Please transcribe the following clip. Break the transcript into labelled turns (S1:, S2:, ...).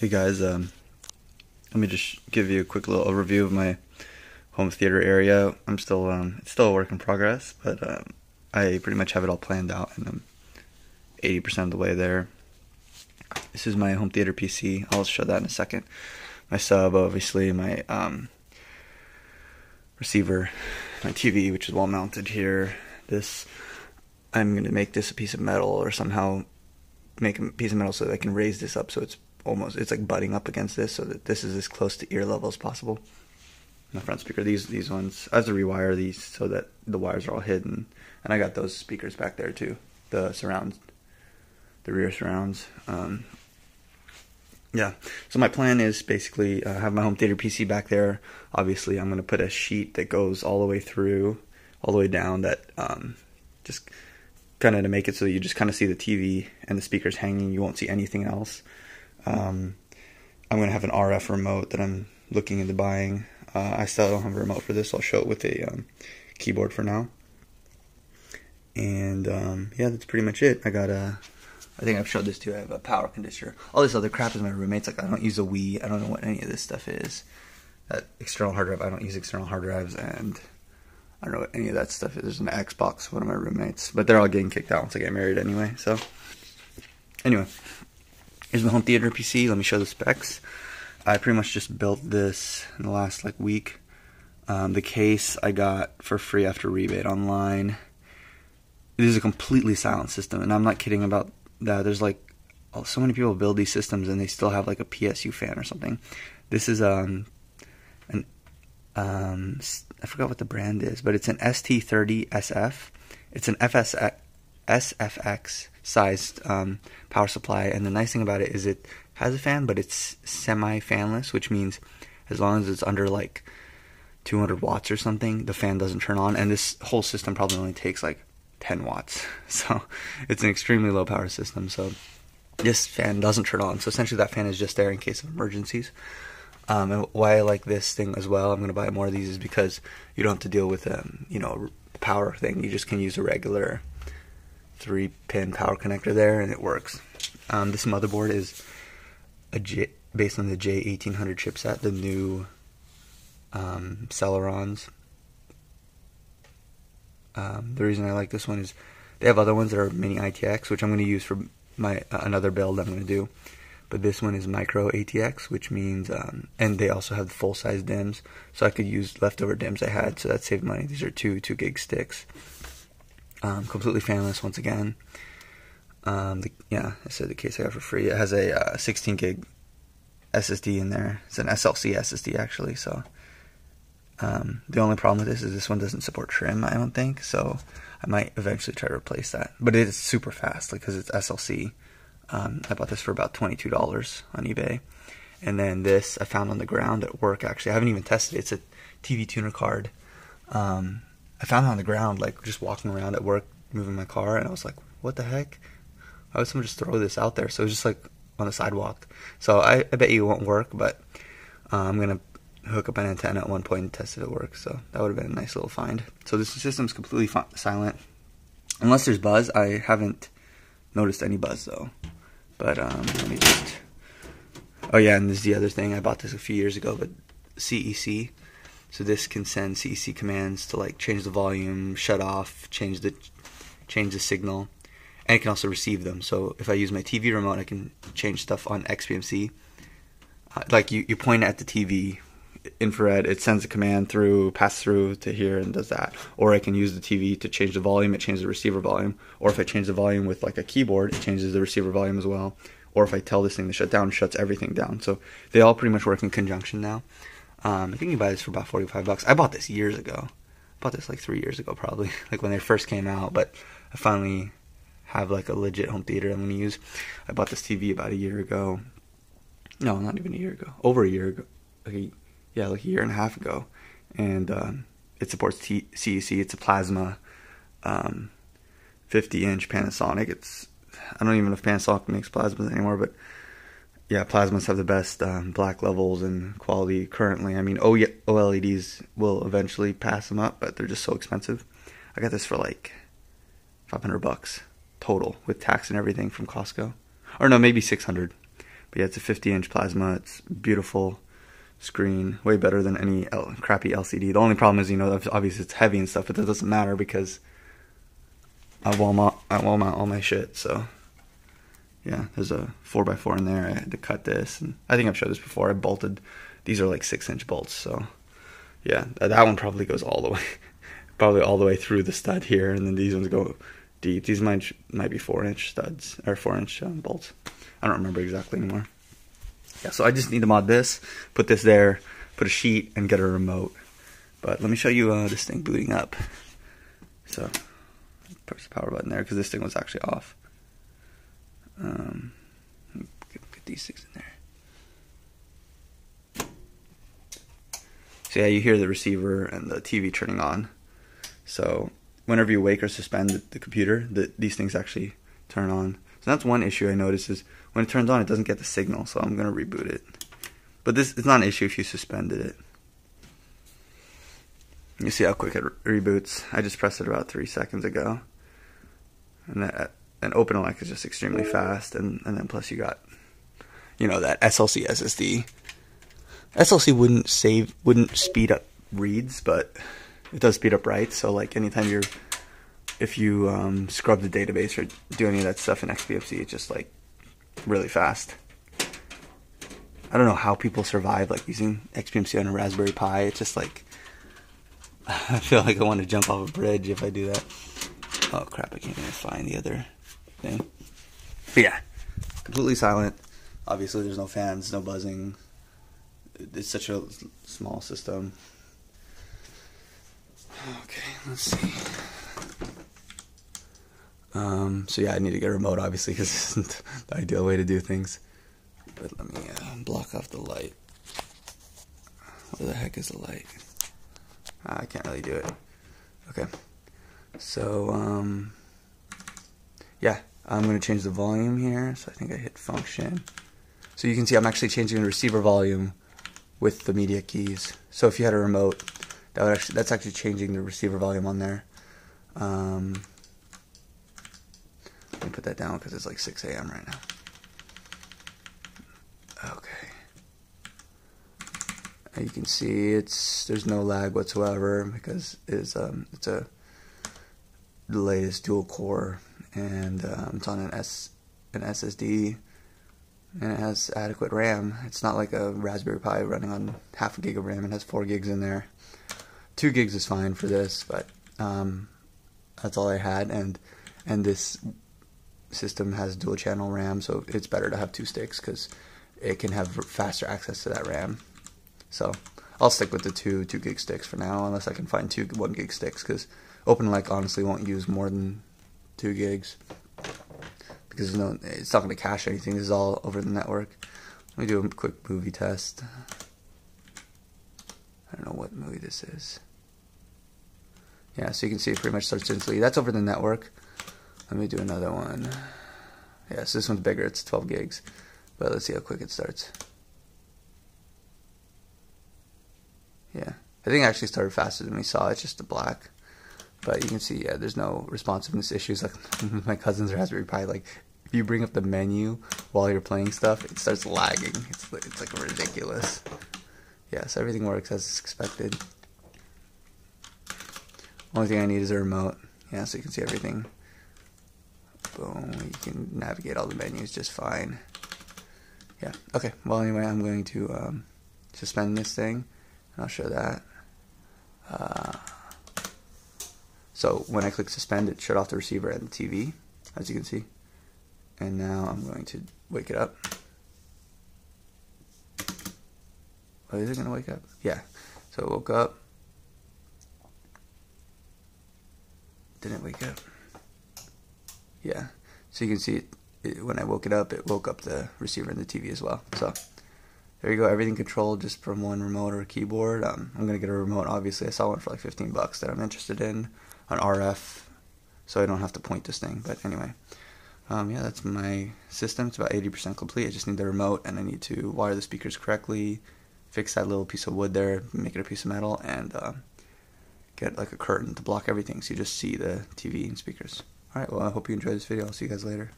S1: Hey guys, let me just give you a quick little overview of my home theater area. It's still a work in progress, but I pretty much have it all planned out, and I'm 80% of the way there. This is my home theater PC. I'll show that in a second. My sub, obviously, my receiver, my TV, which is wall mounted here. I'm going to make this a piece of metal, or somehow make a piece of metal so that I can raise this up so it's like butting up against this, so that this is as close to ear level as possible. My front speaker, these ones, I have to rewire these so that the wires are all hidden, and I got those speakers back there too, the surrounds, the rear surrounds. Yeah, so my plan is basically have my home theater PC back there. Obviously, I'm going to put a sheet that goes all the way through, all the way down, that just kind of to make it so you just kind of see the TV and the speakers hanging. You won't see anything else. I'm going to have an RF remote that I'm looking into buying. I still don't have a remote for this, so I'll show it with a keyboard for now. And yeah, that's pretty much it. I think I've showed this too. I have a power conditioner. All this other crap is my roommate's. Like, I don't use a Wii. I don't know what any of this stuff is. That external hard drive, I don't use external hard drives, and I don't know what any of that stuff is. There's an Xbox, one of my roommates, but they're all getting kicked out once I get married anyway. So anyway, here's my home theater PC. Let me show the specs. I pretty much just built this in the last week. The case I got for free after rebate online. It is a completely silent system, and I'm not kidding about that. There's so many people build these systems and they still have like a PSU fan or something. This is I forgot what the brand is, but it's an ST30SF. It's an SFX sized power supply, and the nice thing about it is it has a fan, but it's semi-fanless, which means as long as it's under 200 watts or something, the fan doesn't turn on, and this whole system probably only takes 10 watts. So it's an extremely low power system, so this fan doesn't turn on. So essentially that fan is just there in case of emergencies. And why I like this thing as well, I'm going to buy more of these, is because you don't have to deal with the power thing. You just can use a regular 3-pin power connector there, and it works. This motherboard is based on the J1800 chipset, the new Celerons. The reason I like this one is they have other ones that are mini ITX, which I'm going to use for my another build I'm going to do. But this one is micro ATX, which means, and they also have the full-size DIMMs, so I could use leftover DIMMs I had, so that saved money. These are 2 gig sticks. Completely fanless once again. Yeah, I said the case I got for free. It has a 16 gig SSD in there. It's an SLC SSD actually, so the only problem with this one doesn't support trim, I don't think, so I might eventually try to replace that. But it is super fast, because it's SLC. I bought this for about $22 on eBay. And then this I found on the ground at work, actually. I haven't even tested it. It's a TV tuner card. I found it on the ground, just walking around at work, moving my car, and I was like, what the heck? Why would someone just throw this out there? So it was just on the sidewalk. So I bet you it won't work, but I'm going to hook up an antenna at one point and test if it works. So that would have been a nice little find. So this system's completely silent. Unless there's buzz. I haven't noticed any buzz though. But let me just... Oh yeah, and this is the other thing. I bought this a few years ago, but CEC. So this can send CEC commands to change the volume, shut off, change the signal, and it can also receive them. So if I use my TV remote, I can change stuff on XBMC. You point at the TV, infrared, it sends a command through, pass through to here, and does that. Or I can use the TV to change the volume, it changes the receiver volume. Or if I change the volume with a keyboard, it changes the receiver volume as well. Or if I tell this thing to shut down, it shuts everything down. So they all pretty much work in conjunction now. I think you can buy this for about $45. I bought this years ago. I bought this 3 years ago probably, when they first came out, but I finally have a legit home theater I'm going to use. I bought this TV about a year ago. No, not even a year ago. Over a year ago. Yeah, a year and a half ago, and it supports CEC. It's a plasma, 50-inch Panasonic. I don't even know if Panasonic makes plasmas anymore, but yeah, plasmas have the best black levels and quality currently. I mean, OLEDs will eventually pass them up, but they're just so expensive. I got this for $500 total with tax and everything from Costco, or no, maybe 600. But yeah, it's a 50-inch plasma. It's beautiful screen, way better than any crappy LCD. The only problem is, you know, obviously it's heavy and stuff, but that doesn't matter because I wall mount all my shit. So yeah, there's a 4x4 in there. I had to cut this, and I think I've showed this before. I bolted. These are like 6-inch bolts, so yeah, that one probably goes all the way, probably all the way through the stud here, and then these ones go deep. These might be 4-inch studs or 4-inch bolts. I don't remember exactly anymore. Yeah, so I just need to mod this, put this there, put a sheet, and get a remote. But let me show you this thing booting up. So press the power button there because this thing was actually off. Get these things in there. So yeah, you hear the receiver and the TV turning on. So whenever you wake or suspend the computer, these things actually turn on. So that's one issue I noticed is when it turns on, it doesn't get the signal. So I'm gonna reboot it. But it's not an issue if you suspended it. You see how quick it reboots. I just pressed it about 3 seconds ago. And open elect is just extremely fast, and then plus you got, you know, that SLC SSD. SLC wouldn't speed up reads, but it does speed up writes. So like anytime if you scrub the database or do any of that stuff in XBMC, it's just like really fast. I don't know how people survive like using XBMC on a Raspberry Pi. It's just like I feel like I want to jump off a bridge if I do that. Oh crap, I can't even find the other thing. But yeah, completely silent. Obviously there's no fans, no buzzing. It's such a small system. Okay, let's see. So yeah, I need to get a remote obviously because this isn't the ideal way to do things. But let me block off the light. Where the heck is the light? I can't really do it. Okay. So, yeah, I'm going to change the volume here. So I think I hit function. So you can see I'm actually changing the receiver volume with the media keys. So if you had a remote, that's actually changing the receiver volume on there. Let me put that down because it's like 6 a.m. right now. Okay. And you can see there's no lag whatsoever because it's a the latest dual core, and it's on an SSD, and it has adequate RAM. It's not like a Raspberry Pi running on half a gig of RAM. It has 4 gigs in there. 2 gigs is fine for this, but that's all I had, and this system has dual channel RAM, so it's better to have 2 sticks because it can have faster access to that RAM. So I'll stick with the two gig sticks for now, unless I can find 2 1 gig sticks, because OpenELEC honestly won't use more than 2 gigs because it's not going to cache anything. This is all over the network. Let me do a quick movie test. I don't know what movie this is. Yeah, so you can see it pretty much starts instantly. That's over the network. Let me do another one. Yeah, so this one's bigger. It's 12 gigs. But let's see how quick it starts. Yeah, I think it actually started faster than we saw. It's just a black. But you can see, yeah, there's no responsiveness issues like my cousin's Raspberry Pi. Like, if you bring up the menu while you're playing stuff, it starts lagging. It's like ridiculous. Yeah, so everything works as expected. Only thing I need is a remote. Yeah, so you can see everything. Boom, you can navigate all the menus just fine. Yeah, okay. Well, anyway, I'm going to suspend this thing, and I'll show that. So when I click suspend, it shut off the receiver and the TV, as you can see. And now I'm going to wake it up. Oh, is it going to wake up? Yeah. So it woke up. Didn't wake up. Yeah. So you can see when I woke it up woke up the receiver and the TV as well. So there you go. Everything controlled just from one remote or a keyboard. I'm going to get a remote, obviously. I saw one for like 15 bucks that I'm interested in on RF, so I don't have to point this thing. But anyway, yeah, that's my system. It's about 80% complete. I just need the remote, and I need to wire the speakers correctly, fix that little piece of wood there, make it a piece of metal, and get like a curtain to block everything so you just see the TV and speakers. Alright, well, I hope you enjoyed this video. I'll see you guys later.